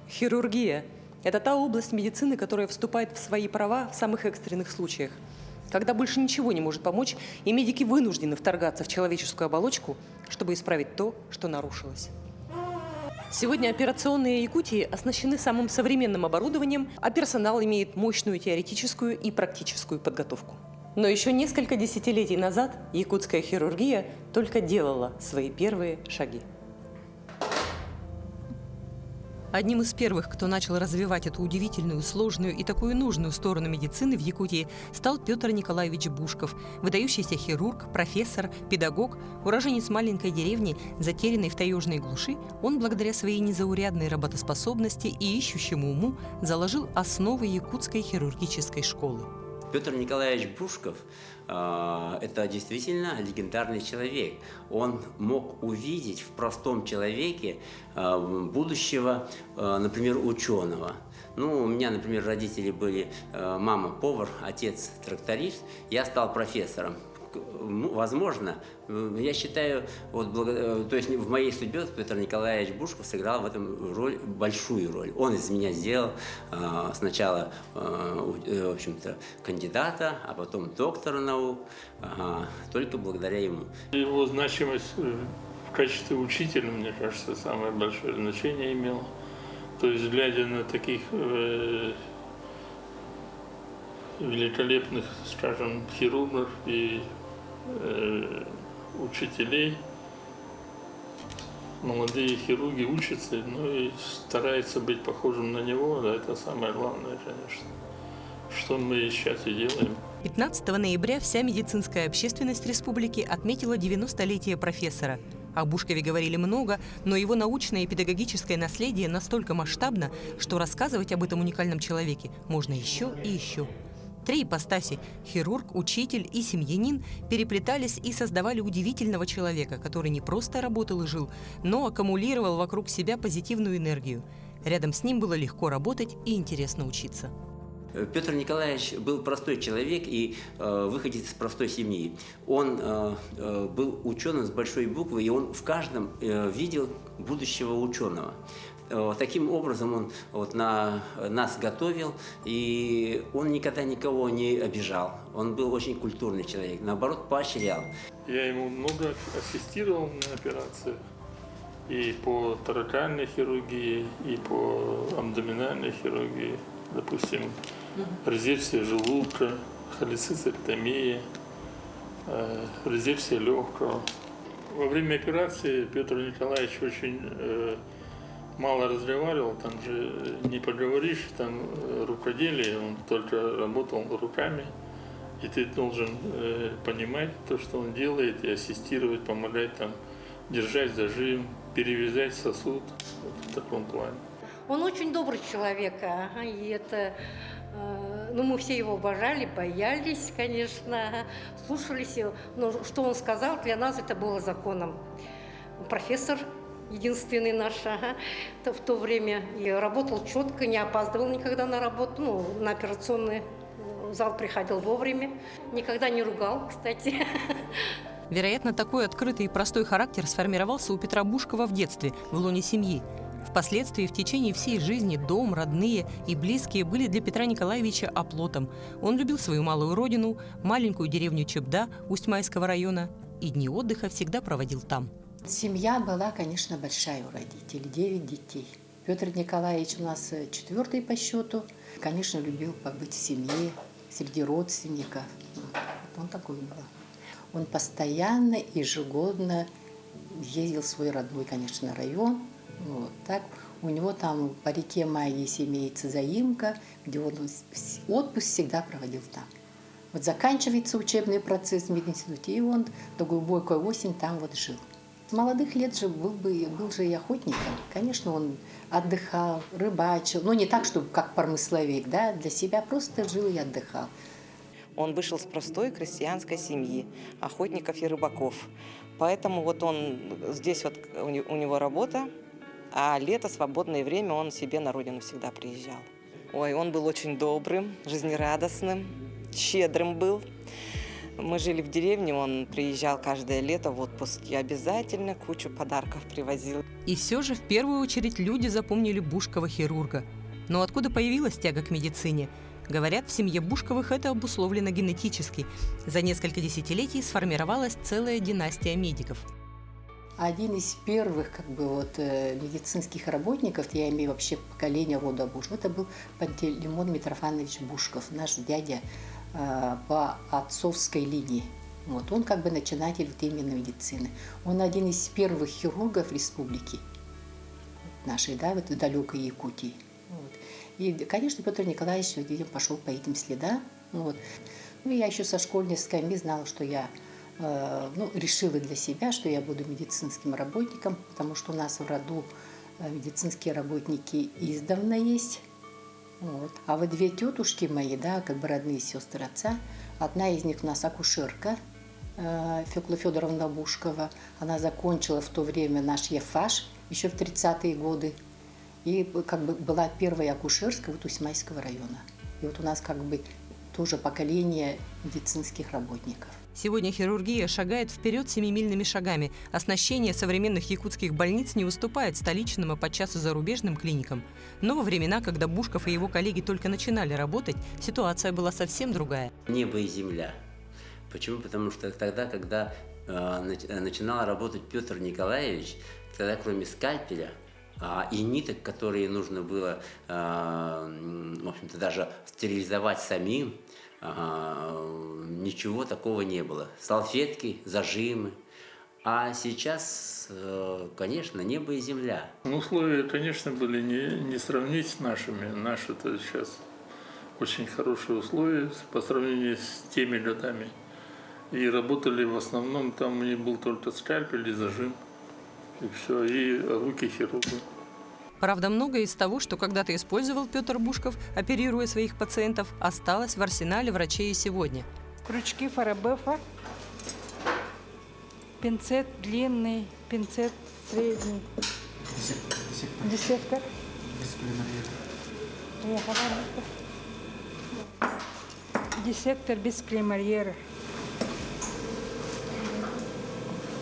Хирургия – это та область медицины, которая вступает в свои права в самых экстренных случаях. Когда больше ничего не может помочь, и медики вынуждены вторгаться в человеческую оболочку, чтобы исправить то, что нарушилось. Сегодня операционные Якутии оснащены самым современным оборудованием, а персонал имеет мощную теоретическую и практическую подготовку. Но еще несколько десятилетий назад якутская хирургия только делала свои первые шаги. Одним из первых, кто начал развивать эту удивительную, сложную и такую нужную сторону медицины в Якутии, стал Петр Николаевич Бушков, выдающийся хирург, профессор, педагог, уроженец маленькой деревни, затерянной в таежной глуши. Он, благодаря своей незаурядной работоспособности и ищущему уму, заложил основы якутской хирургической школы. Петр Николаевич Бушков это действительно легендарный человек. Он мог увидеть в простом человеке будущего, например, ученого. Ну, у меня, например, родители были мама повар, отец тракторист, я стал профессором. Возможно, я считаю, то есть в моей судьбе Петр Николаевич Бушков сыграл в этом большую роль. Он из меня сделал сначала, в общем-то, кандидата, а потом доктора наук, только благодаря ему. Его значимость в качестве учителя, мне кажется, самое большое значение имела. То есть, глядя на таких великолепных, скажем, хирургов и учителей, молодые хирурги учатся, ну и стараются быть похожим на него, да, это самое главное, конечно, что мы сейчас и делаем. 15 ноября вся медицинская общественность республики отметила 90-летие профессора. О Бушкове говорили много, но его научное и педагогическое наследие настолько масштабно, что рассказывать об этом уникальном человеке можно еще и еще. Три ипостаси – хирург, учитель и семьянин – переплетались и создавали удивительного человека, который не просто работал и жил, но аккумулировал вокруг себя позитивную энергию. Рядом с ним было легко работать и интересно учиться. Петр Николаевич был простой человек и выходец из простой семьи. Он был ученым с большой буквы, и он в каждом видел будущего ученого. Таким образом он нас готовил, и он никогда никого не обижал. Он был очень культурный человек, наоборот, поощрял. Я ему много ассистировал на операциях и по торакальной хирургии, и по абдоминальной хирургии. Допустим, резекция желудка, холецистектомия, резекция легкого. Во время операции Петр Николаевич очень мало разговаривал, там же не поговоришь, там рукоделие, он только работал руками, и ты должен понимать то, что он делает, и ассистировать, помогать там держать зажим, перевязать сосуд, вот в таком плане. Он очень добрый человек, и это, ну, мы все его обожали, боялись, конечно, слушались его, но что он сказал, для нас это было законом. Профессор единственный наш, в то время, и работал четко, не опаздывал никогда на работу, ну, на операционный зал приходил вовремя, никогда не ругал, кстати. Вероятно, такой открытый и простой характер сформировался у Петра Бушкова в детстве, в лоне семьи. Впоследствии в течение всей жизни дом, родные и близкие были для Петра Николаевича оплотом. Он любил свою малую родину, маленькую деревню Чебда Усть-Майского района, и дни отдыха всегда проводил там. Семья была, конечно, большая у родителей, 9 детей. Петр Николаевич у нас 4-й по счету. Конечно, любил побыть в семье, среди родственников. Он такой был. Он постоянно, ежегодно ездил в свой родной, конечно, район. Вот так. У него там по реке Майис имеется заимка, где он отпуск всегда проводил там. Вот заканчивается учебный процесс в мединституте, и он до глубокой осени там вот жил. С молодых лет же был же и охотником. Конечно, он отдыхал, рыбачил. Но не так, чтобы как промысловик, да, для себя просто жил и отдыхал. Он вышел с простой крестьянской семьи, охотников и рыбаков. Поэтому вот он здесь вот у него работа, а лето, свободное время он себе на родину всегда приезжал. Ой, он был очень добрым, жизнерадостным, щедрым был. Мы жили в деревне, он приезжал каждое лето в отпуск и обязательно кучу подарков привозил. И все же в первую очередь люди запомнили Бушкова-хирурга. Но откуда появилась тяга к медицине? Говорят, в семье Бушковых это обусловлено генетически. За несколько десятилетий сформировалась целая династия медиков. Один из первых медицинских работников, я имею вообще поколение рода Бушков, это был Пантелеймон Митрофанович Бушков, наш дядя по отцовской линии. Вот, он начинатель именно медицины. Он один из первых хирургов республики нашей, в далекой Якутии. Вот. И, конечно, Петр Николаевич, видимо, пошел по этим следам. Вот. Ну, я еще со школьной скамьи знала, что я решила для себя, что я буду медицинским работником, потому что у нас в роду медицинские работники издавна есть. Вот. А вот две тетушки мои, родные сестры отца, одна из них у нас акушерка, Фёкла Федоровна Бушкова. Она закончила в то время наш ЕФАШ еще в 30-е годы. И была первая акушерская Усмайского района. И вот у нас тоже поколение медицинских работников. Сегодня хирургия шагает вперед семимильными шагами. Оснащение современных якутских больниц не уступает столичным, а подчас и зарубежным клиникам. Но во времена, когда Бушков и его коллеги только начинали работать, ситуация была совсем другая. Небо и земля. Почему? Потому что тогда, когда начинал работать Петр Николаевич, тогда кроме скальпеля и ниток, которые нужно было, в общем-то, даже стерилизовать самим, ничего такого не было. Салфетки, зажимы. А сейчас, конечно, небо и земля. Условия, конечно, были не сравнить с нашими. Наши-то сейчас очень хорошие условия по сравнению с теми годами. И работали в основном, там у них был только скальпель и зажим. И все, и руки хирурга. Правда, многое из того, что когда-то использовал Петр Бушков, оперируя своих пациентов, осталось в арсенале врачей и сегодня. Крючки Фарабефа, пинцет длинный, пинцет средний, десятка. Диссектор без клейморьера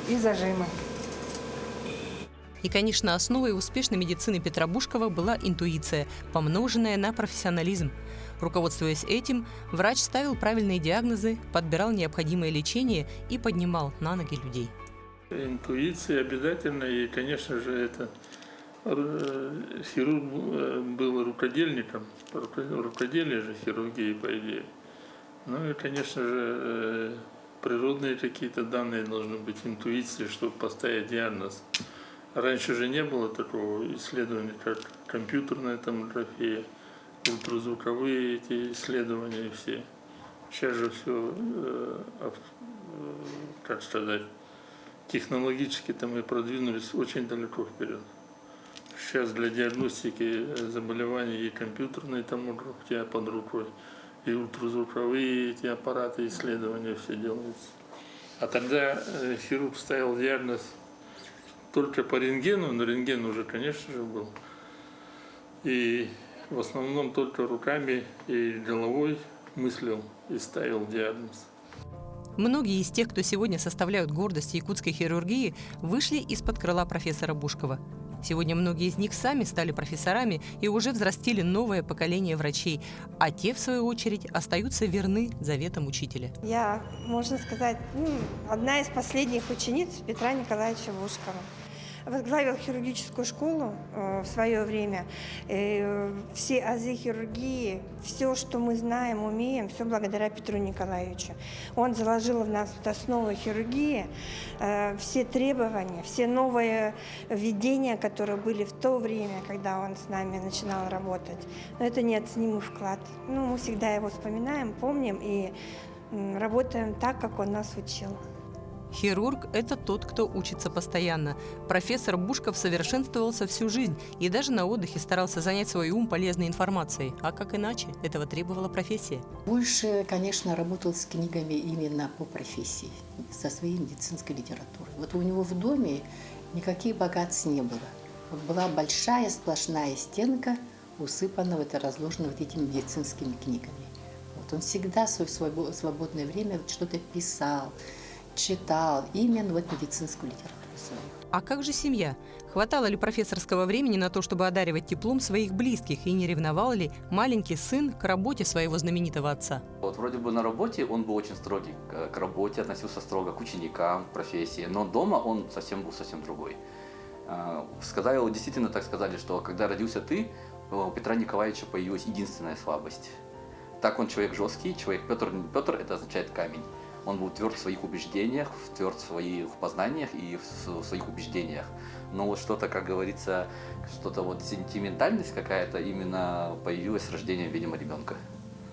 и зажимы. И, конечно, основой успешной медицины Петра Бушкова была интуиция, помноженная на профессионализм. Руководствуясь этим, врач ставил правильные диагнозы, подбирал необходимое лечение и поднимал на ноги людей. Интуиция обязательно, и, конечно же, хирург был рукодельником, рукоделие же хирургии, по идее. Ну и, конечно же, природные какие-то данные должны быть, интуиции, чтобы поставить диагноз. Раньше же не было такого исследования, как компьютерная томография, ультразвуковые эти исследования все. Сейчас же все, технологически мы продвинулись очень далеко вперед. Сейчас для диагностики заболеваний и компьютерная томография под рукой, и ультразвуковые эти аппараты исследования все делаются. А тогда хирург ставил диагноз только по рентгену, но рентген уже, конечно же, был. И в основном только руками и головой мыслил и ставил диагноз. Многие из тех, кто сегодня составляют гордость якутской хирургии, вышли из-под крыла профессора Бушкова. Сегодня многие из них сами стали профессорами и уже взрастили новое поколение врачей, а те, в свою очередь, остаются верны заветам учителя. Я, можно сказать, одна из последних учениц Петра Николаевича Бушкова. Возглавил хирургическую школу в свое время. Все азы хирургии, все, что мы знаем, умеем, все благодаря Петру Николаевичу. Он заложил в нас основы хирургии, все требования, все новые введения, которые были в то время, когда он с нами начинал работать. Но это неоценимый вклад. Мы всегда его вспоминаем, помним и работаем так, как он нас учил. Хирург – это тот, кто учится постоянно. Профессор Бушков совершенствовался всю жизнь и даже на отдыхе старался занять свой ум полезной информацией. А как иначе? Этого требовала профессия. Больше, конечно, работал с книгами именно по профессии, со своей медицинской литературой. Вот у него в доме никаких богатств не было. Вот была большая сплошная стенка, усыпана, разложена этими медицинскими книгами. Вот Он всегда в свое свободное время что-то писал, читал, именно вот медицинскую литературу свою. А как же семья? Хватало ли профессорского времени на то, чтобы одаривать теплом своих близких, и не ревновал ли маленький сын к работе своего знаменитого отца? Вот вроде бы на работе он был очень строгий, к работе относился строго, к ученикам, к профессии, но дома он был совсем другой. Сказали, действительно так сказали, что когда родился ты, у Петра Николаевича появилась единственная слабость. Так он человек жесткий, человек Петр это означает камень. Он был тверд в своих убеждениях, тверд в своих познаниях и в своих убеждениях. Но вот что-то, как говорится, что-то вот сентиментальность какая-то именно появилась с рождением, видимо, ребенка.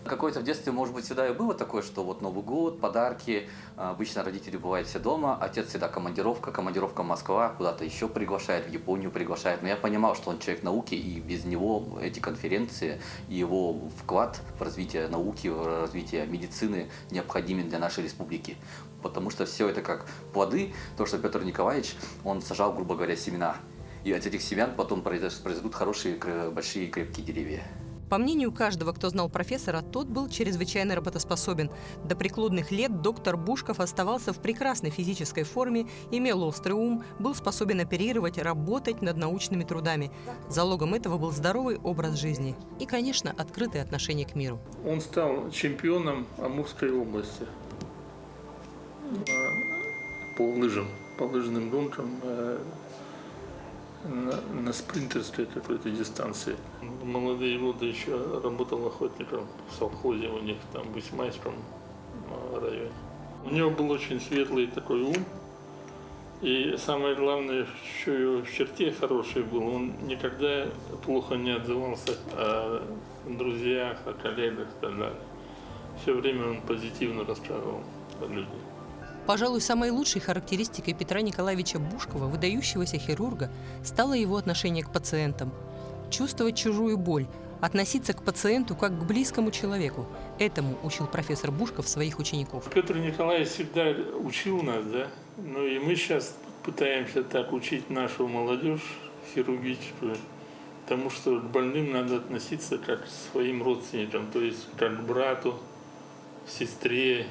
Какое-то в детстве, может быть, всегда и было такое, что вот Новый год, подарки, обычно родители бывают все дома, отец всегда командировка Москва, куда-то еще приглашает, в Японию приглашает. Но я понимал, что он человек науки, и без него эти конференции, его вклад в развитие науки, в развитие медицины необходимен для нашей республики. Потому что все это как плоды, то, что Петр Николаевич, он сажал, грубо говоря, семена. И от этих семян потом произойдут хорошие, большие, крепкие деревья. По мнению каждого, кто знал профессора, тот был чрезвычайно работоспособен. До преклонных лет доктор Бушков оставался в прекрасной физической форме, имел острый ум, был способен оперировать, работать над научными трудами. Залогом этого был здоровый образ жизни и, конечно, открытое отношение к миру. Он стал чемпионом Амурской области по лыжным гонкам на спринтерской какой-то дистанции. В молодые годы еще работал охотником в совхозе у них, там, в Исмайском районе. У него был очень светлый такой ум. И самое главное, что его в черте хороший был, он никогда плохо не отзывался о друзьях, о коллегах и так далее. Все время он позитивно рассказывал о людях. Пожалуй, самой лучшей характеристикой Петра Николаевича Бушкова, выдающегося хирурга, стало его отношение к пациентам. Чувствовать чужую боль, относиться к пациенту как к близкому человеку. Этому учил профессор Бушков своих учеников. Петр Николаевич всегда учил нас, да? Ну и мы сейчас пытаемся так учить нашу молодежь хирургическую, потому что к больным надо относиться как к своим родственникам, то есть как к брату, сестре,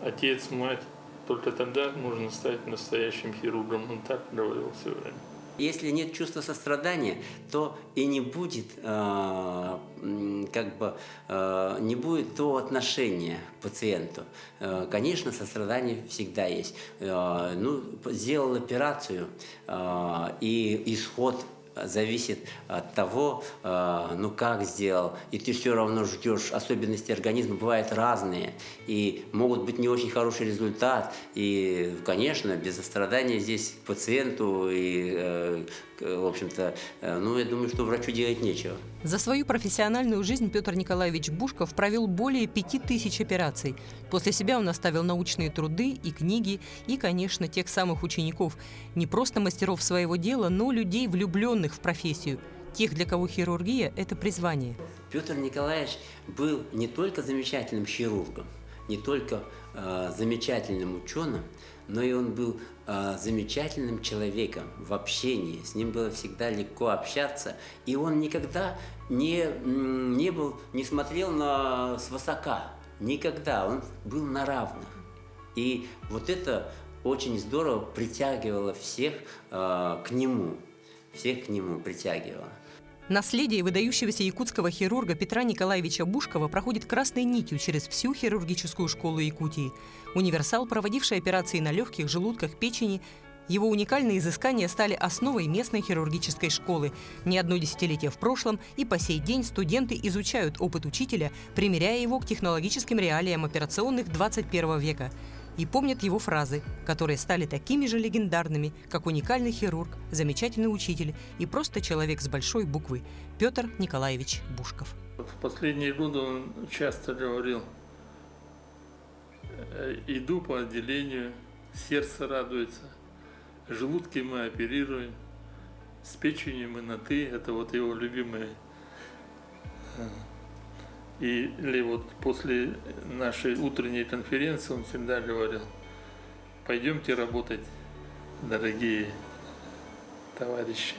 отец, мать. Только тогда можно стать настоящим хирургом. Он так говорил все время. Если нет чувства сострадания, то и не будет, не будет того отношения к пациенту. Конечно, сострадание всегда есть. Сделал операцию, и исход зависит от того, как сделал, и ты все равно ждешь. Особенности организма бывают разные, и могут быть не очень хороший результат. И, конечно, без сострадания здесь к пациенту, и, в общем-то, я думаю, что врачу делать нечего. За свою профессиональную жизнь Петр Николаевич Бушков провел более 5000 операций. После себя он оставил научные труды и книги, и, конечно, тех самых учеников, не просто мастеров своего дела, но людей, влюбленных в профессию, тех, для кого хирургия – это призвание. Петр Николаевич был не только замечательным хирургом, не только замечательным ученым, но и он был замечательным человеком в общении. С ним было всегда легко общаться, и он никогда не смотрел свысока. Никогда. Он был на равных. И вот это очень здорово притягивало всех к нему. Всех к нему притягивало. Наследие выдающегося якутского хирурга Петра Николаевича Бушкова проходит красной нитью через всю хирургическую школу Якутии. Универсал, проводивший операции на легких, желудках, печени, его уникальные изыскания стали основой местной хирургической школы. Не одно десятилетие в прошлом, и по сей день студенты изучают опыт учителя, примеряя его к технологическим реалиям операционных 21 века. И помнят его фразы, которые стали такими же легендарными, как уникальный хирург, замечательный учитель и просто человек с большой буквы Петр Николаевич Бушков. В последние годы он часто говорил: иду по отделению, сердце радуется, желудки мы оперируем, с печенью мы на «ты», это вот его любимые. Или вот после нашей утренней конференции он всегда говорил: пойдемте работать, дорогие товарищи.